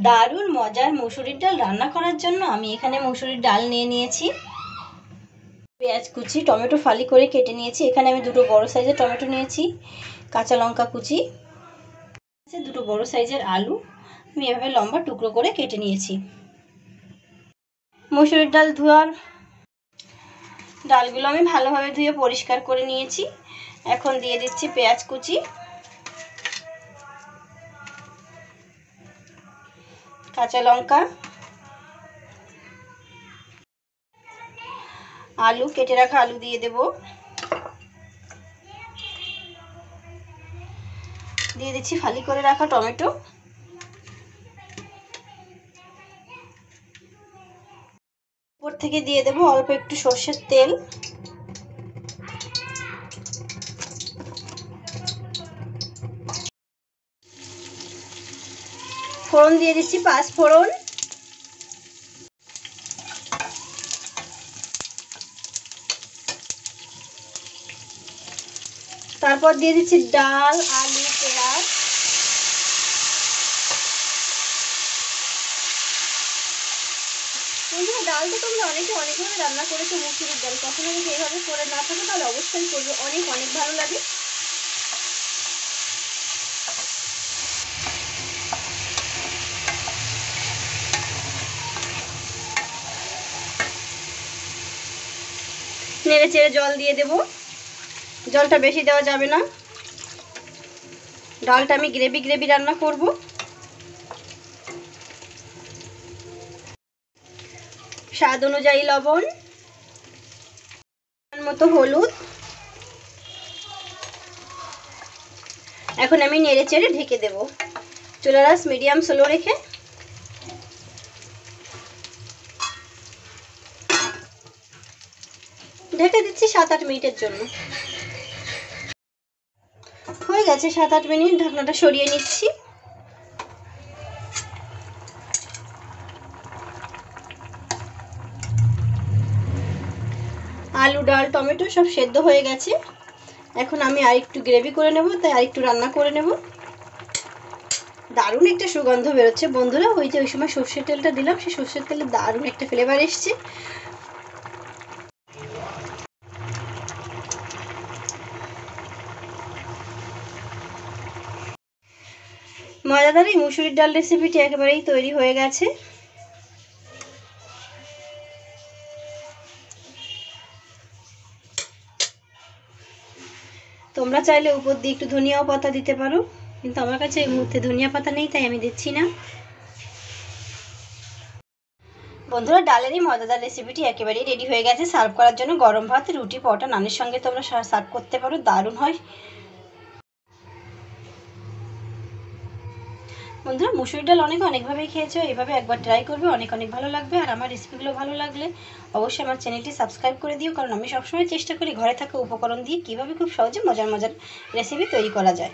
দারুণ মজার মুসুরির ডাল রান্না করার জন্য আমি এখানে মুসুরির ডাল নিয়ে নিয়েছি, পেঁয়াজ কুচি, টমেটো ফালি করে কেটে নিয়েছি। এখানে আমি দুটো বড় সাইজের টমেটো নিয়েছি, কাঁচা লঙ্কা কুচি, দুটো বড় সাইজের আলু আমি এভাবে লম্বা টুকরো করে কেটে নিয়েছি। মুসুরির ডাল ধোয়ার ডালগুলো আমি ভালোভাবে ধুয়ে পরিষ্কার করে নিয়েছি। এখন দিয়ে দিচ্ছি পেঁয়াজ কুচি, কাঁচা লঙ্কা, আলু, কেটে রাখা আলু দিয়ে দেব, দিয়ে দিচ্ছি ফালি করে রাখা টমেটো, উপর থেকে দিয়ে দেব অল্প একটু সর্ষের তেল, ফোড়ন দিয়ে দিচ্ছি 5 ফোড়ন, তারপর দিয়ে দিচ্ছি ডাল, আলু, পেঁয়াজ, ডালটা তোমরা অনেকভাবে রান্না করেছো মুসুরির ডাল, কখনো যদি এইভাবে করে না থাকো তাহলে অবশ্যই করবে, অনেক ভালো লাগে। নেড়ে চেড়ে জল দিয়ে দেব, জলটা বেশি দেওয়া যাবে না, ডালটা আমি গ্রেভি রান্না করব। স্বাদ অনুযায়ী লবণ, মতো হলুদ। এখন আমি নেড়ে চেড়ে ঢেকে দেব, চুলার আঁচ মিডিয়াম স্লো রেখে। ঢেকে দিচ্ছি 7-8 মিনিটের জন্য। হয়ে গেছে 7-8 মিনিট, ঢাকনাটা সরিয়ে নিচ্ছি। আলু, ডাল, টমেটো সব সেদ্ধ হয়ে গেছে। এখন আমি আরেকটু গ্রেভি করে নেব, তাই আরেকটু রান্না করে নেব। দারুণ একটা সুগন্ধ বেরোচ্ছে বন্ধুরা, ওই সময় সর্ষের তেলটা দিলাম, সেই সর্ষের তেলে দারুণ একটা ফ্লেভার এসছে। মজাদার এই মুসুরির ডাল রেসিপিটি একেবারেই তৈরি হয়ে গেছে। তোমরা চাইলে উপর দিয়ে একটু ধনিয়া পাতা দিতে পারো, কিন্তু আমার কাছে এই মুহূর্তে ধনিয়া পাতা নেই, তাই আমি দিচ্ছি না। বন্ধুরা, ডালের এই মজাদার রেসিপিটি একেবারেই রেডি হয়ে গেছে। সার্ভ করার জন্য গরম ভাত, রুটি, পরোটা, নানের সঙ্গে তোমরা সার্ভ করতে পারো, দারুণ হয়। বন্ধুরা, মুসুরির ডাল অনেকভাবেই খেয়েছো, এইভাবে একবার ট্রাই করবে, অনেক ভালো লাগবে। আর আমার রেসিপিগুলো ভালো লাগলে অবশ্যই আমার চ্যানেলটি সাবস্ক্রাইব করে দিও, কারণ আমি সবসময় চেষ্টা করি ঘরে থাকা উপকরণ দিয়ে কীভাবে খুব সহজে মজার রেসিপি তৈরি করা যায়।